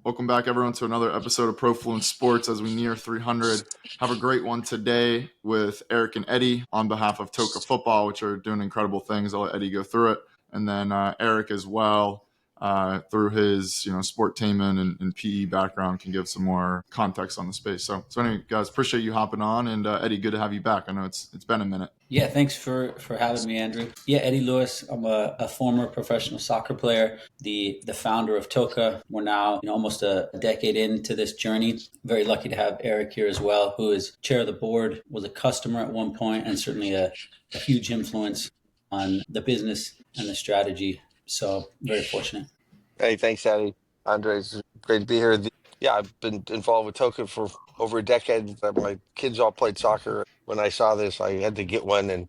Welcome back, everyone, to another episode of Profluence Sports as we near 300. Have a great one today with Erik and Eddie on behalf of TOCA Football, which are doing incredible things. I'll let Eddie go through it. And then Erik as well, through his sportainment and PE background, can give some more context on the space. So anyway, guys, appreciate you hopping on. And Eddie, good to have you back. I know it's been a minute. Yeah, thanks for having me, Andrew. Yeah, Eddie Lewis. I'm a former professional soccer player, the founder of TOCA. We're now almost a decade into this journey. Very lucky to have Erik here as well, who is chair of the board, was a customer at one point, and certainly a huge influence on the business and the strategy. So very fortunate. Hey, thanks, Eddie. Andre, it's great to be here. Yeah, I've been involved with TOCA for over a decade. My kids all played soccer. When I saw this, I had to get one and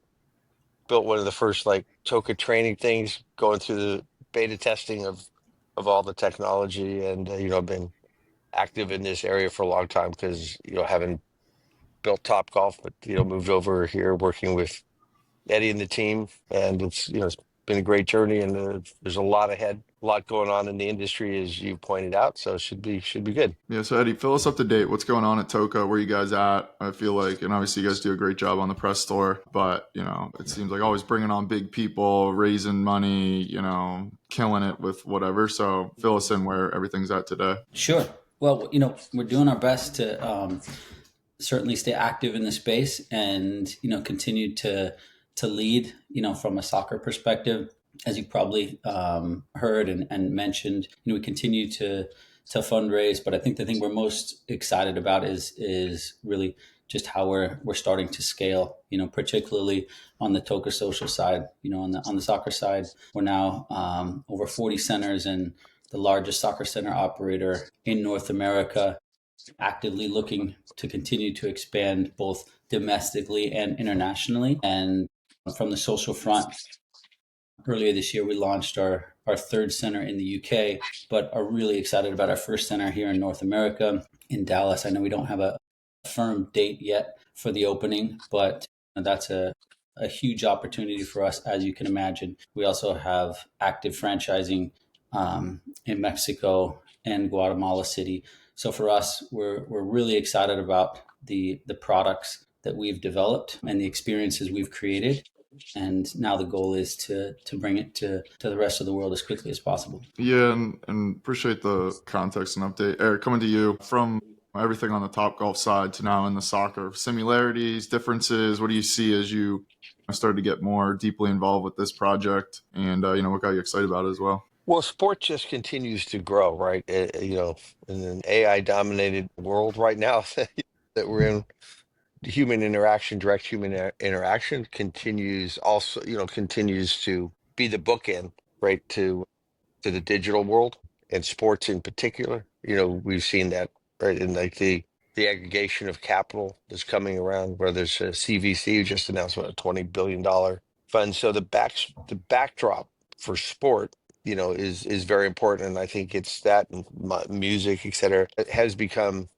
built one of the first TOCA training things, going through the beta testing of all the technology, and I've been active in this area for a long time because having built Topgolf, but moved over here working with Eddie and the team, and it's been a great journey, and there's a lot ahead, a lot going on in the industry, as you pointed out. So it should be good. Yeah. So Eddie, fill us up to date. What's going on at TOCA? Where you guys at? I feel like, and obviously you guys do a great job on the press store, but it seems like always bringing on big people, raising money, killing it with whatever. So fill us in where everything's at today. Sure. Well, we're doing our best to certainly stay active in the space and continue to lead, from a soccer perspective. As you probably heard and mentioned, we continue to fundraise, but I think the thing we're most excited about is really just how we're starting to scale, particularly on the TOCA Social side. On the soccer side, we're now over 40 centers and the largest soccer center operator in North America, actively looking to continue to expand both domestically and internationally. And from the social front, earlier this year, we launched our third center in the UK, but are really excited about our first center here in North America in Dallas. I know we don't have a firm date yet for the opening, but that's a huge opportunity for us, as you can imagine. We also have active franchising in Mexico and Guatemala City. So for us, we're really excited about the products that we've developed and the experiences we've created. And now the goal is to bring it to the rest of the world as quickly as possible. Yeah, and appreciate the context and update. Erik, coming to you from everything on the Topgolf side to now in the soccer, similarities, differences. What do you see as you started to get more deeply involved with this project, and what got you excited about it as well? Well, sport just continues to grow, right? In an AI-dominated world right now that we're in, human interaction, direct human interaction continues to be the bookend, right, to the digital world, and sports in particular. We've seen that, right, in the aggregation of capital that's coming around, where there's a CVC who just announced a $20 billion fund. So the backdrop for sport, is very important. And I think it's that, and music, et cetera, it has become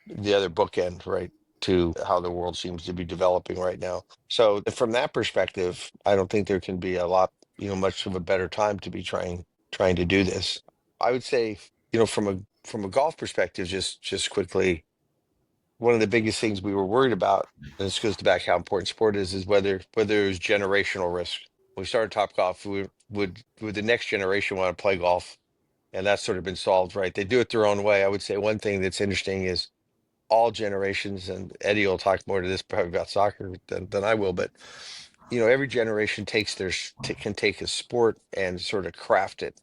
the other bookend, right, to how the world seems to be developing right now. So from that perspective, I don't think there can be a lot, much of a better time to be trying to do this. I would say, from a golf perspective, just quickly, one of the biggest things we were worried about, and this goes back how important sport is whether there's generational risk. When we started Topgolf, would the next generation want to play golf? And that's sort of been solved, right? They do it their own way. I would say one thing that's interesting is all generations, and Eddie will talk more to this probably about soccer than I will, but every generation can take a sport and sort of craft it,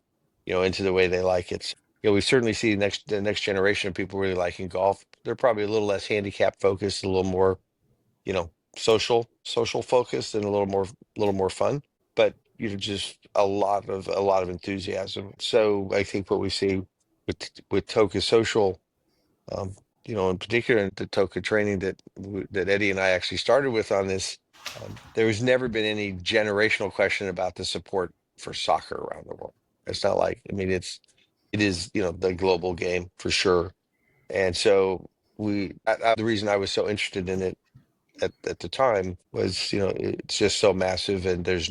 into the way they like it. We certainly see the next generation of people really liking golf. They're probably a little less handicap focused, a little more, social focused, and a little more fun. But just a lot of enthusiasm. So I think what we see with TOCA Social, in particular in the TOCA training that Eddie and I actually started with on this, there has never been any generational question about the support for soccer around the world. It's not like, it is, the global game for sure. And so the reason I was so interested in it at the time was, it's just so massive, and I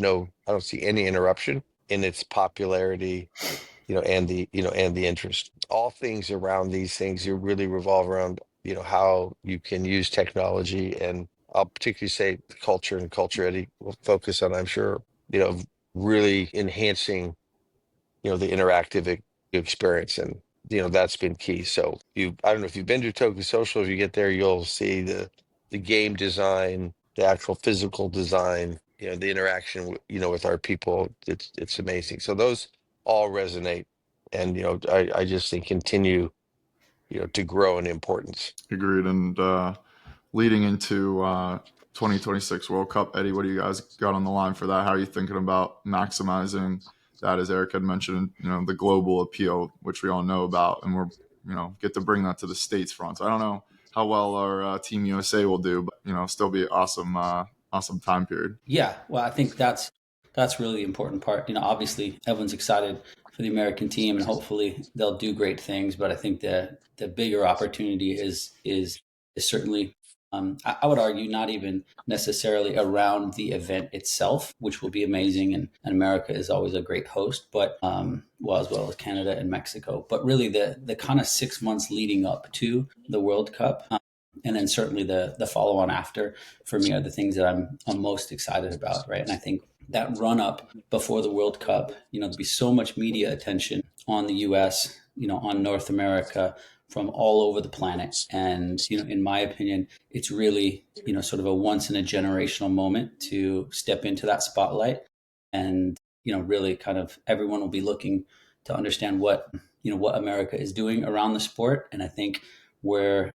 don't see any interruption in its popularity and the interest. All things around these things, you really revolve around, how you can use technology, and I'll particularly say culture and culture. Eddie will focus on, I'm sure, really enhancing, the interactive experience, and that's been key. So I don't know if you've been to TOCA Social. If you get there, you'll see the game design, the actual physical design, the interaction, with our people. It's amazing. So those all resonate, and I just think continue, to grow in importance. Agreed. And leading into 2026 World Cup, Eddie, what do you guys got on the line for that? How are you thinking about maximizing that? As Erik had mentioned, the global appeal, which we all know about, and we're get to bring that to the States front. So I don't know how well our Team USA will do, but still be awesome, awesome time period. Yeah, well, I think that's really the important part. Obviously everyone's excited for the American team, and hopefully they'll do great things. But I think the bigger opportunity is certainly, I would argue, not even necessarily around the event itself, which will be amazing, and America is always a great host, but as well as Canada and Mexico. But really, the kind of 6 months leading up to the World Cup. And then certainly the follow on after, for me, are the things that I'm most excited about, right? And I think that run up before the World Cup, there'll be so much media attention on the U.S., on North America, from all over the planet. And in my opinion, it's really sort of a once in a generational moment to step into that spotlight, and really kind of everyone will be looking to understand what America is doing around the sport. And I think we're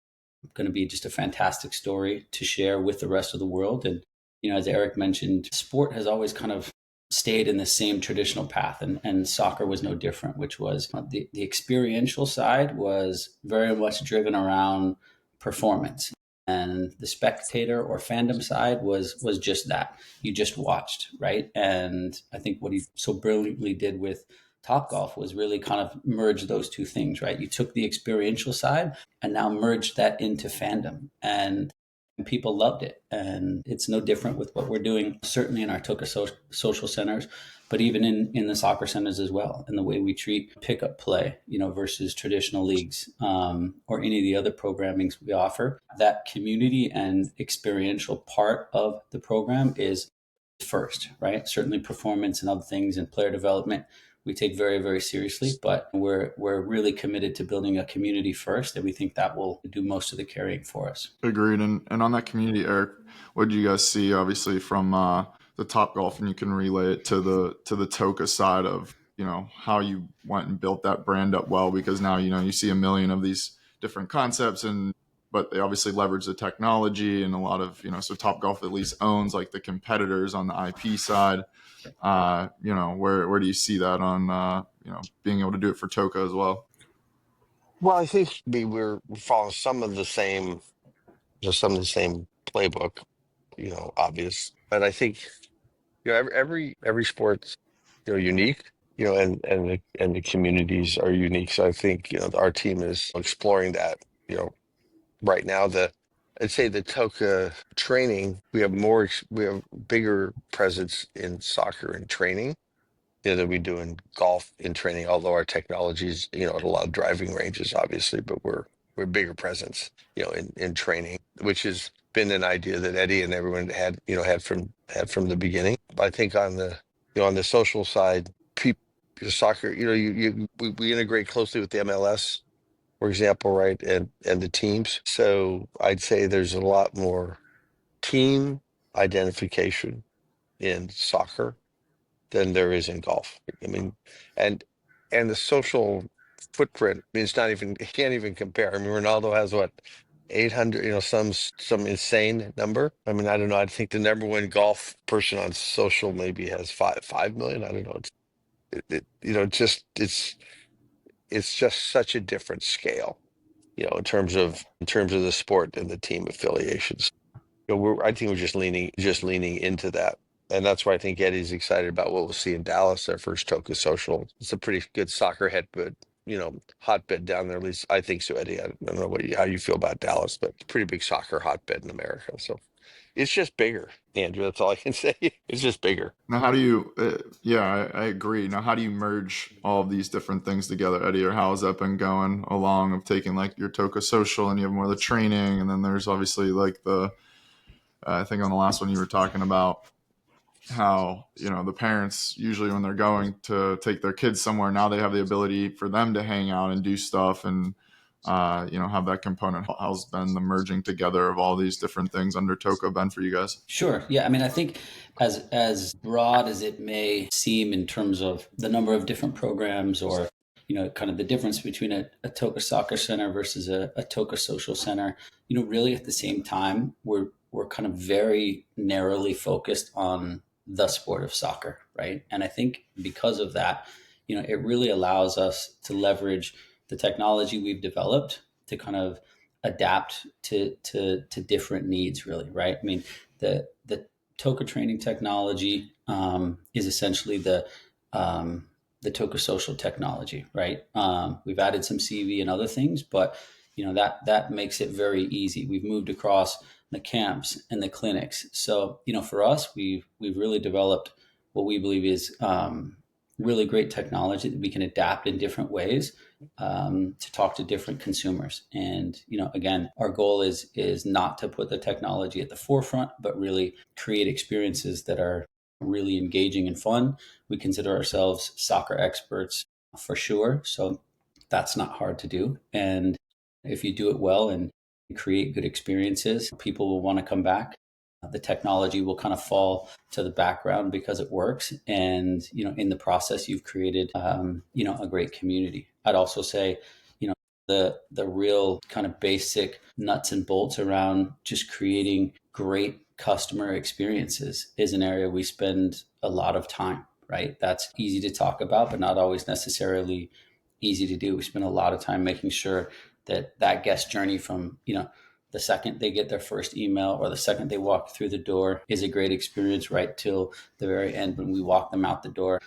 going to be just a fantastic story to share with the rest of the world. And as Erik mentioned, sport has always kind of stayed in the same traditional path, and soccer was no different, which was the experiential side was very much driven around performance, and the spectator or fandom side was just that. You just watched, right? And I think what he so brilliantly did with Topgolf was really kind of merge those two things, right? You took the experiential side and now merged that into fandom, and people loved it. And it's no different with what we're doing, certainly in our TOCA social centers, but even in the soccer centers as well, and the way we treat pickup play, versus traditional leagues, or any of the other programmings we offer. That community and experiential part of the program is first, right? Certainly performance and other things and player development we take very, very seriously, but we're really committed to building a community first, and we think that will do most of the carrying for us. Agreed. And on that community, Erik, what did you guys see, obviously, from the Topgolf, and you can relay it to the TOCA side of how you went and built that brand up well, because now you see a million of these different concepts, but they obviously leverage the technology and a lot of so Topgolf at least owns like the competitors on the IP side. Where do you see that on being able to do it for TOCA as well? Well, I think we're following some of the same playbook, obvious. But I think every sport's unique, and the communities are unique. So I think our team is exploring that. Right now, I'd say the TOCA training, we have bigger presence in soccer and training, than we do in golf in training. Although our technology is at a lot of driving ranges, obviously, but we're bigger presence in training, which has been an idea that Eddie and everyone had from the beginning. I think on the social side, soccer, we integrate closely with the MLS, for example, right, and the teams. So I'd say there's a lot more team identification in soccer than there is in golf. I mean, and the social footprint, I mean, it's not even, you can't even compare. I mean, Ronaldo has what, 800, some insane number. I mean, I don't know. I think the number one golf person on social maybe has 5 million. I don't know. It's just such a different scale, in terms of the sport and the team affiliations. I think we're just leaning into that. And that's why I think Eddie's excited about what we'll see in Dallas, their first TOCA Social. It's a pretty good soccer hotbed down there. At least I think so, Eddie. I don't know how you feel about Dallas, but it's a pretty big soccer hotbed in America. So It's just bigger, Andrew. That's all I can say. It's just bigger. Now, how do you? Yeah, I agree. Now, how do you merge all of these different things together, Eddie? Or how has that been going along of taking like your TOCA Social and you have more of the training, and then there's obviously like the I think on the last one you were talking about how the parents usually when they're going to take their kids somewhere, now they have the ability for them to hang out and do stuff and have that component. How's been the merging together of all these different things under TOCA been for you guys? Sure. Yeah. I mean, I think as broad as it may seem in terms of the number of different programs or, kind of the difference between a TOCA Soccer Center versus a TOCA Social Center, really at the same time, we're kind of very narrowly focused on the sport of soccer, right? And I think because of that, it really allows us to leverage the technology we've developed to kind of adapt to different needs, really, right? I mean, the TOCA training technology is essentially the TOCA social technology, right? We've added some CV and other things, but that makes it very easy. We've moved across the camps and the clinics. So for us, we've really developed what we believe is really great technology that we can adapt in different ways to talk to different consumers. And again, our goal is not to put the technology at the forefront, but really create experiences that are really engaging and fun. We consider ourselves soccer experts for sure, so that's not hard to do. And if you do it well and create good experiences, people will want to come back. The technology will kind of fall to the background because it works. And, in the process, you've created, a great community. I'd also say, the real kind of basic nuts and bolts around just creating great customer experiences is an area we spend a lot of time, right? That's easy to talk about, but not always necessarily easy to do. We spend a lot of time making sure that guest journey from, the second they get their first email or the second they walk through the door is a great experience right till the very end when we walk them out the door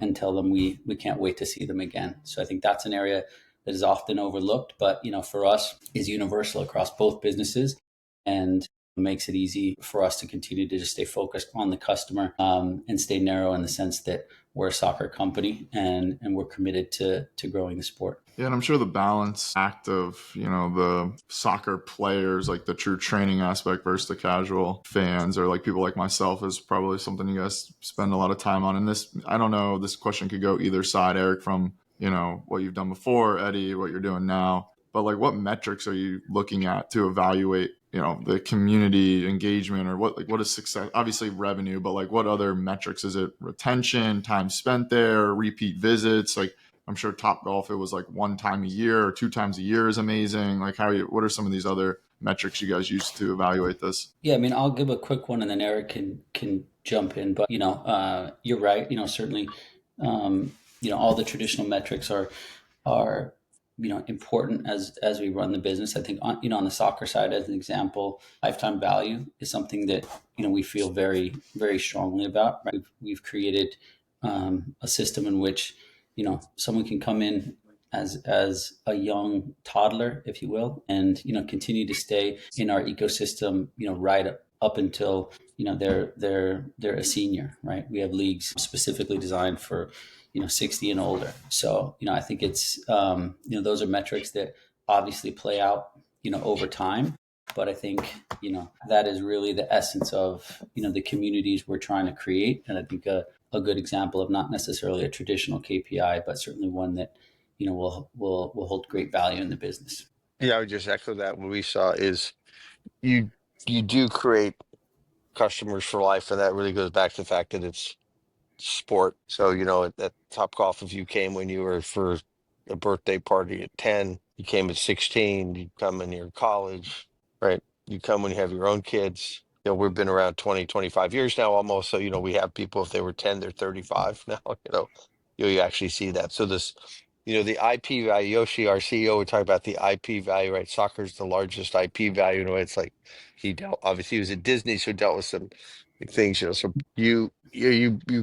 and tell them we can't wait to see them again. So I think that's an area that is often overlooked, but for us is universal across both businesses and makes it easy for us to continue to just stay focused on the customer and stay narrow in the sense that we're a soccer company and we're committed to growing the sport. Yeah, and I'm sure the balance act of, the soccer players, like the true training aspect versus the casual fans or like people like myself is probably something you guys spend a lot of time on. And this, I don't know, this question could go either side, Erik, from, what you've done before, Eddie, what you're doing now. But like what metrics are you looking at to evaluate, the community engagement or what is success? Obviously revenue, but like what other metrics? Is it retention, time spent there, repeat visits? Like I'm sure Topgolf, it was like one time a year or two times a year is amazing. Like what are some of these other metrics you guys use to evaluate this? Yeah, I mean, I'll give a quick one and then Erik can jump in, but you're right. Certainly, all the traditional metrics are important as we run the business. I think on the soccer side, as an example, lifetime value is something that we feel very, very strongly about. Right? We've created a system in which someone can come in as a young toddler, if you will, and continue to stay in our ecosystem, right up until they're a senior, right? We have leagues specifically designed for 60 and older. So I think it's those are metrics that obviously play out over time. But I think that is really the essence of the communities we're trying to create, and I think a good example of not necessarily a traditional KPI, but certainly one that will hold great value in the business. Yeah, I would just echo that. What we saw is you do create customers for life, and that really goes back to the fact that it's sport. So at Topgolf, if you came when you were for a birthday party at 10, you came at 16, you come in your college, right? You come when you have your own kids. We've been around 20, 25 years now almost. So, we have people, if they were 10, they're 35 now, you actually see that. So this, the IP value, Yoshi, our CEO, would talk about the IP value, right? Soccer is the largest IP value. It's like obviously he was at Disney, so dealt with some things, so you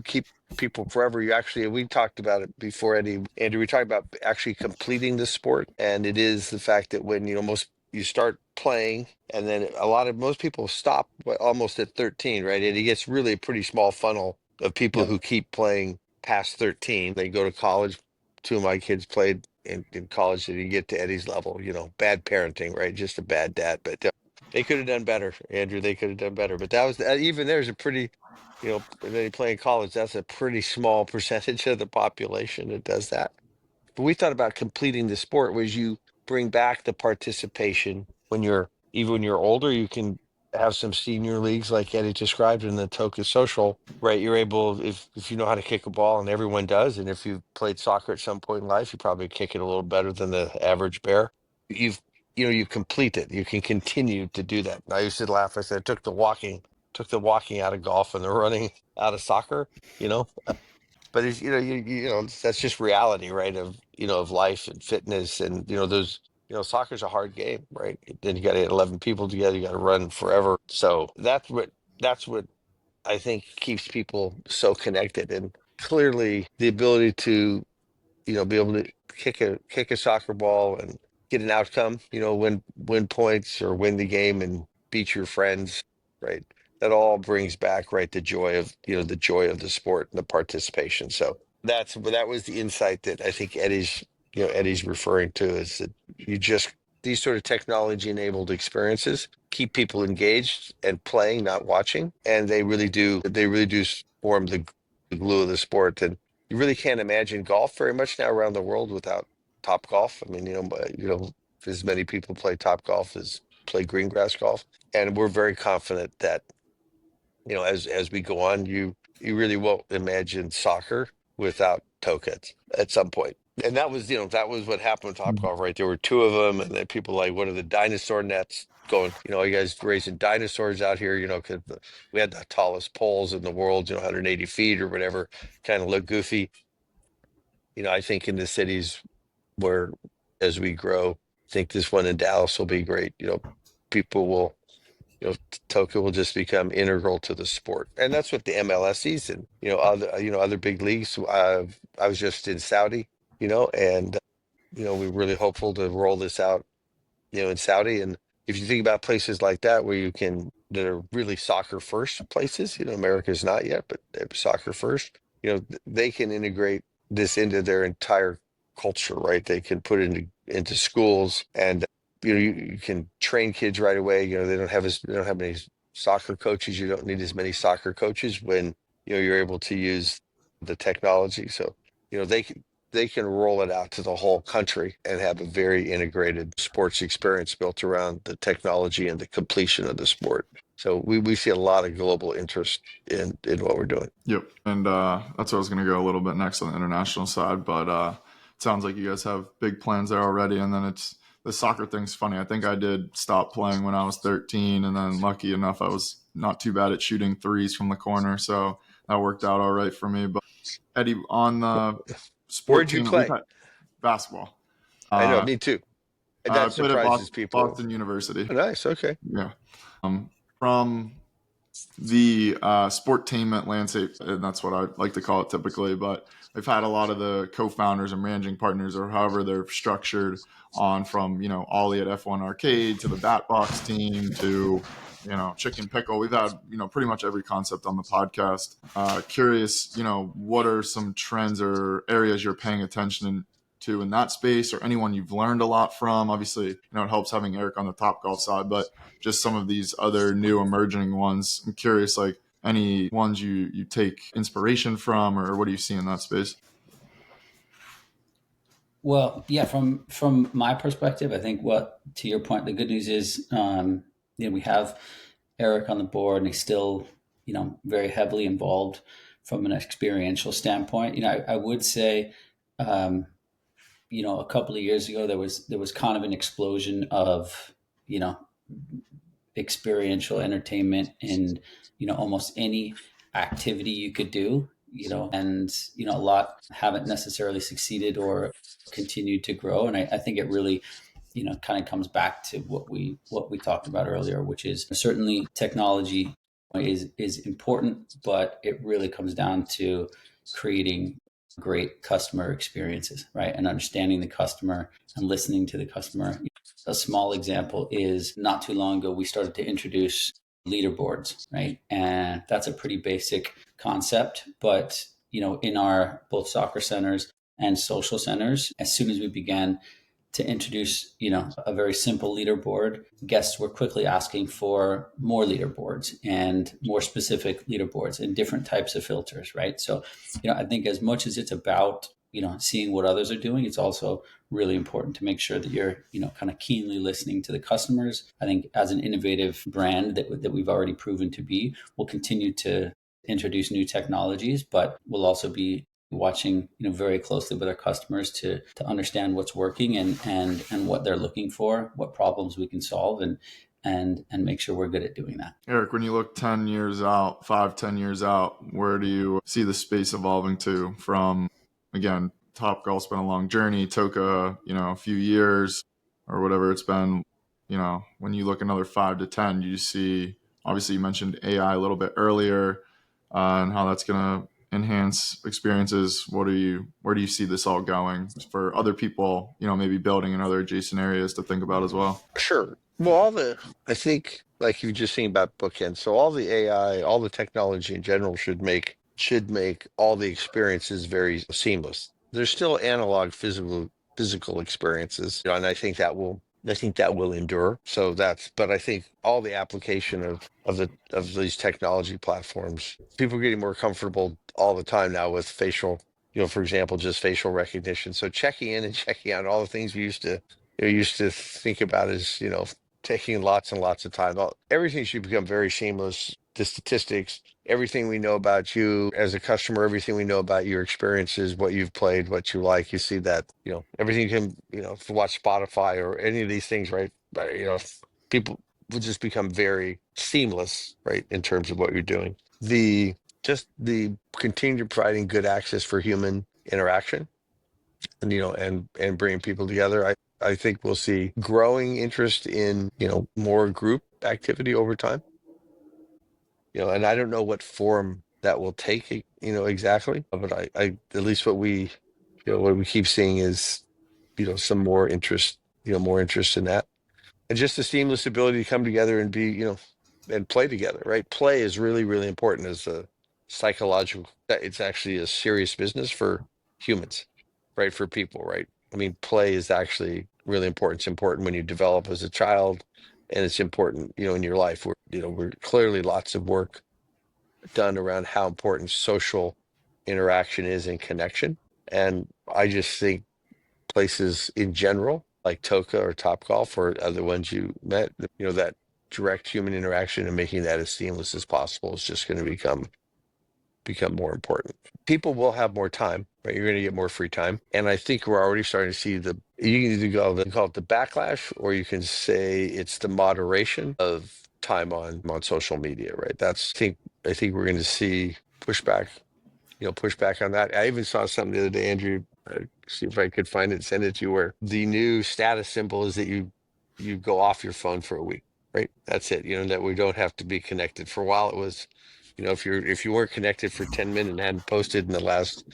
keep people forever. We talked about it before, Eddie, Andrew, we talked about actually completing the sport. And it is the fact that when, most you start playing, and then most people stop almost at 13, right? And it gets really a pretty small funnel of people who keep playing past 13. They go to college. Two of my kids played in college. They didn't get to Eddie's level. Bad parenting, right? Just a bad dad. But they could have done better, Andrew. They could have done better. But that was even there's a pretty, when they play in college, that's a pretty small percentage of the population that does that. But we thought about completing the sport was you bring back the participation even when you're older. You can have some senior leagues like Eddie described in the TOCA Social, right? You're able, if you know how to kick a ball, and everyone does, and if you've played soccer at some point in life, you probably kick it a little better than the average bear. You complete it. You can continue to do that. And I used to laugh. I said, I took the walking out of golf and the running out of soccer. You know, but it's, that's just reality, right? Of life and fitness, and soccer's a hard game, right? Then you got to get 11 people together, you got to run forever. So that's what I think keeps people so connected, and clearly the ability to be able to kick a soccer ball and get an outcome, win points or win the game and beat your friends, right? That all brings back, right, the joy of the sport and the participation. So that was the insight that I think Eddie's referring to, is that these sort of technology enabled experiences keep people engaged and playing, not watching, and they really do form the glue of the sport. And you really can't imagine golf very much now around the world without Topgolf. I mean, as many people play Topgolf as play green grass golf, and we're very confident that as we go on, you really won't imagine soccer without TOCA at some point. And that was what happened with Topgolf, right? There were two of them, and then people like, what are the dinosaur nets going? You guys raising dinosaurs out here? Because we had the tallest poles in the world, 180 feet or whatever, kind of look goofy. I think in the cities where, as we grow, I think this one in Dallas will be great. People will, TOCA will just become integral to the sport, and that's what the MLSs and other big leagues. I was just in Saudi, and we're really hopeful to roll this out, in Saudi. And if you think about places like that that are really soccer first places, America's not yet, but they're soccer first, they can integrate this into their entire culture, right? They can put it into schools, and you can train kids right away. They don't have many soccer coaches. You don't need as many soccer coaches when you're able to use the technology. So they can roll it out to the whole country and have a very integrated sports experience built around the technology and the completion of the sport. So we see a lot of global interest in what we're doing. Yep. And that's where I was going to go a little bit next on the international side. But it sounds like you guys have big plans there already. And then the soccer thing's funny. I think I did stop playing when I was 13. And then lucky enough, I was not too bad at shooting threes from the corner. So that worked out all right for me. But Eddie, on the sport Where'd you team, play? basketball. I know, me too. I That played at surprises people. Boston University. Oh, nice. Okay. Yeah. From the sportainment landscape, and that's what I like to call it typically, but I've had a lot of the co-founders and managing partners, or however they're structured, on from Ollie at F1 Arcade to the Bat Box team to Chicken Pickle. We've had pretty much every concept on the podcast. Curious, what are some trends or areas you're paying attention to in that space, or anyone you've learned a lot from? Obviously, it helps having Erik on the Topgolf side, but just some of these other new emerging ones. I'm curious, like any ones you take inspiration from, or what do you see in that space? Well, yeah, from my perspective, I think to your point, the good news is, we have Erik on the board, and he's still, very heavily involved from an experiential standpoint. I would say, a couple of years ago, there was kind of an explosion of, experiential entertainment in, almost any activity you could do, and, a lot haven't necessarily succeeded or continued to grow. And I think it really, kind of comes back to what we talked about earlier, which is certainly technology is important, but it really comes down to creating great customer experiences, right? And understanding the customer and listening to the customer. A small example is not too long ago, we started to introduce leaderboards, right? And that's a pretty basic concept, but in our both soccer centers and social centers, as soon as we began to introduce, a very simple leaderboard, guests were quickly asking for more leaderboards and more specific leaderboards and different types of filters, right? So, I think as much as it's about, seeing what others are doing, it's also really important to make sure that you're, kind of keenly listening to the customers. I think as an innovative brand that we've already proven to be, we'll continue to introduce new technologies, but we'll also be watching very closely with our customers to understand what's working and what they're looking for, what problems we can solve, and make sure we're good at doing that. Erik, when you look 10 years out, 5-10 years out, where do you see the space evolving to from, again, Topgolf's been a long journey, TOCA, a few years or whatever it's been, when you look another 5 to 10, you see, obviously you mentioned AI a little bit earlier, and how that's going to enhance experiences. Where do you see this all going for other people, maybe building in other adjacent areas to think about as well? Sure. Well, I think like you were just saying about bookends. So all the AI, all the technology in general should make all the experiences very seamless. There's still analog physical experiences, and I think that will endure. So but I think all the application of these technology platforms, people are getting more comfortable all the time now with facial, for example, just facial recognition. So checking in and checking out, all the things we used to think about as, taking lots and lots of time. Everything should become very seamless. The statistics, everything we know about you as a customer, everything we know about your experiences, what you've played, what you like, you see that, everything can, if you watch Spotify or any of these things, right? People will just become very seamless, right, in terms of what you're doing. The continue providing good access for human interaction and and bringing people together. I think we'll see growing interest in more group activity over time. And I don't know what form that will take, exactly, but I at least what we keep seeing is some more interest in that, and just the seamless ability to come together and be and play together, right? Play is really, really important as a psychological. It's actually a serious business for humans, right? For people, right? I mean, play is actually really important. It's important when you develop as a child, and it's important, in your life. We're clearly lots of work done around how important social interaction is and connection. And I just think places in general, like TOCA or Topgolf or other ones you met, that direct human interaction and making that as seamless as possible is just going to become more important. People will have more time, right? You're going to get more free time. And I think we're already starting to see you can either call it the backlash, or you can say it's the moderation of time on social media, right? I think we're going to see pushback, pushback on that. I even saw something the other day, Andrew, see if I could find it, send it to you, where the new status symbol is that you go off your phone for a week, right? That's it. That we don't have to be connected. For a while it was, if you weren't connected for 10 minutes and hadn't posted in the last,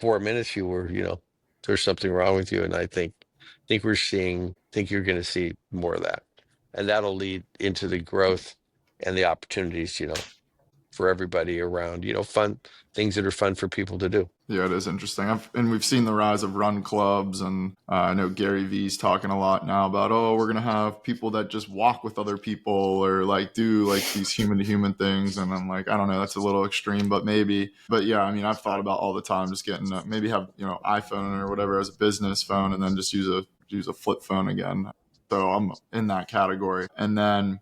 4 minutes, you were, there's something wrong with you. And I think you're going to see more of that, and that'll lead into the growth and the opportunities, for everybody around, fun things that are fun for people to do. Yeah, it is interesting. And we've seen the rise of run clubs, and I know Gary Vee's talking a lot now about, we're gonna have people that just walk with other people or like do like these human to human things. And I'm like, I don't know, that's a little extreme, but maybe. But yeah, I mean, I've thought about all the time just getting maybe have iPhone or whatever as a business phone, and then just use a flip phone again. So I'm in that category, and then.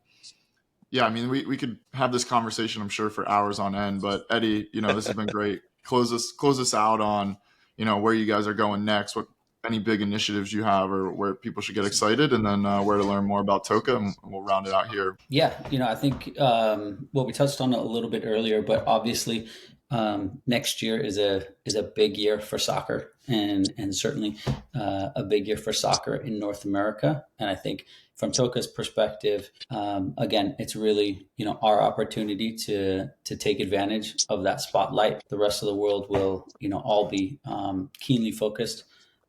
Yeah, I mean, we could have this conversation, I'm sure, for hours on end. But Eddie, this has been great. Close us out on, where you guys are going next, what any big initiatives you have, or where people should get excited, and then where to learn more about TOCA, and we'll round it out here. Yeah, I think we touched on it a little bit earlier, but obviously next year is a big year for soccer, and certainly a big year for soccer in North America. And I think from TOCA's perspective, again, it's really our opportunity to take advantage of that spotlight. The rest of the world will all be keenly focused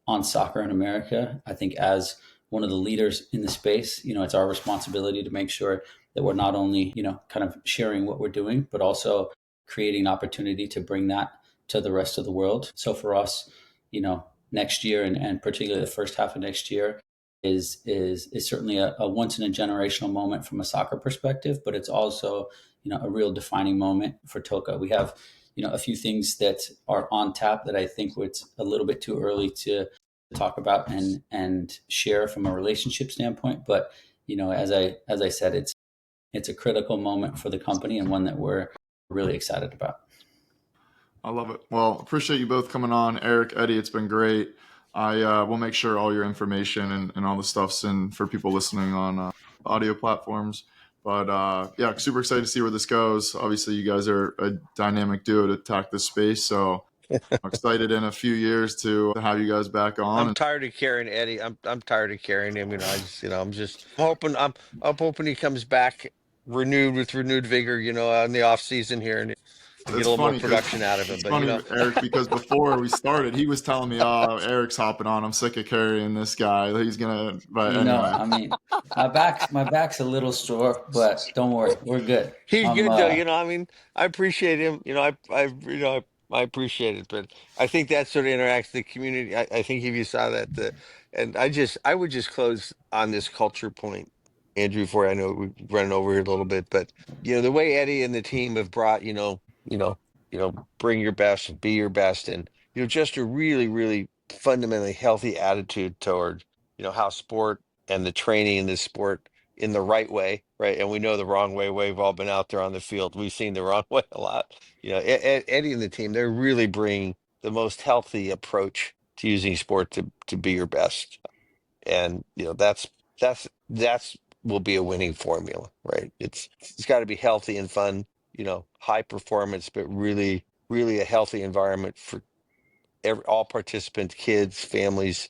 on soccer in America. I think as one of the leaders in the space, it's our responsibility to make sure that we're not only, kind of sharing what we're doing, but also creating an opportunity to bring that to the rest of the world. So for us, next year and particularly the first half of next year is certainly a once in a generational moment from a soccer perspective, but it's also, a real defining moment for TOCA. We have, a few things that are on tap that I think it's a little bit too early to talk about and share from a relationship standpoint. But, as I said, it's a critical moment for the company and one that we're really excited about. I love it. Well, appreciate you both coming on. Erik, Eddie, it's been great. I will make sure all your information and all the stuff's in for people listening on audio platforms. But yeah, super excited to see where this goes. Obviously, you guys are a dynamic duo to attack this space. So I'm excited in a few years to have you guys back on. I'm tired of carrying Eddie. I'm tired of carrying him. I'm hoping he comes back with renewed vigor, in the off season here and get a little more production out of him. It's But funny, Erik, because before we started, he was telling me, "Oh, Erik's hopping on. I'm sick of carrying this guy. He's gonna." But anyway, I mean, my back's a little sore, but don't worry, we're good. he's good though. I appreciate him. I appreciate it, but I think that sort of interacts with the community. I think if you saw that, and I would just close on this culture point, Andrew. For I know we're running over here a little bit, but the way Eddie and the team have brought, bring your best, be your best, and just a really, really fundamentally healthy attitude toward how sport and the training in this sport in the right way, right? And we know the wrong way. We've all been out there on the field. We've seen the wrong way a lot. Eddie and the team, they're really bringing the most healthy approach to using sport to be your best. And that's will be a winning formula, right? It's got to be healthy and fun, high performance, but really, really a healthy environment for all participants, kids, families.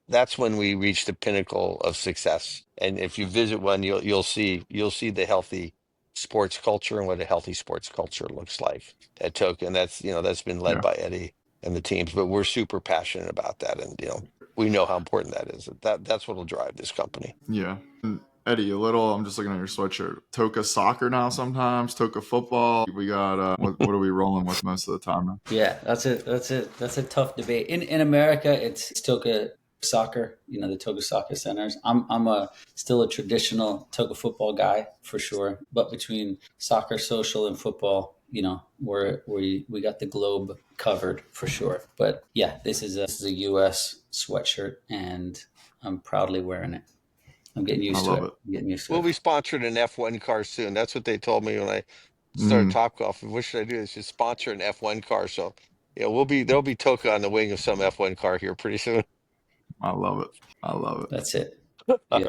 That's when we reach the pinnacle of success. And if you visit one, you'll see the healthy sports culture and what a healthy sports culture looks like at TOCA. And that's been led by Eddie and the teams, but we're super passionate about that. And we know how important that is. That's what will drive this company. Yeah. And Eddie, I'm just looking at your sweatshirt. TOCA Soccer now sometimes, TOCA Football. We got, what are we rolling with most of the time now? Yeah, that's a tough debate. In America, it's TOCA Soccer, the TOCA Soccer centers. I'm still a traditional TOCA football guy for sure. But between soccer, social, and football, we got the globe covered for sure. But yeah, this is a US sweatshirt, and I'm proudly wearing it. I'm getting used to it. I'm getting used to We'll it. be sponsored an F1 car soon. That's what they told me when I started Topgolf. What should I do? Is just sponsor an F1 car. So there'll be TOCA on the wing of some F1 car here pretty soon. I love it. That's it. All right.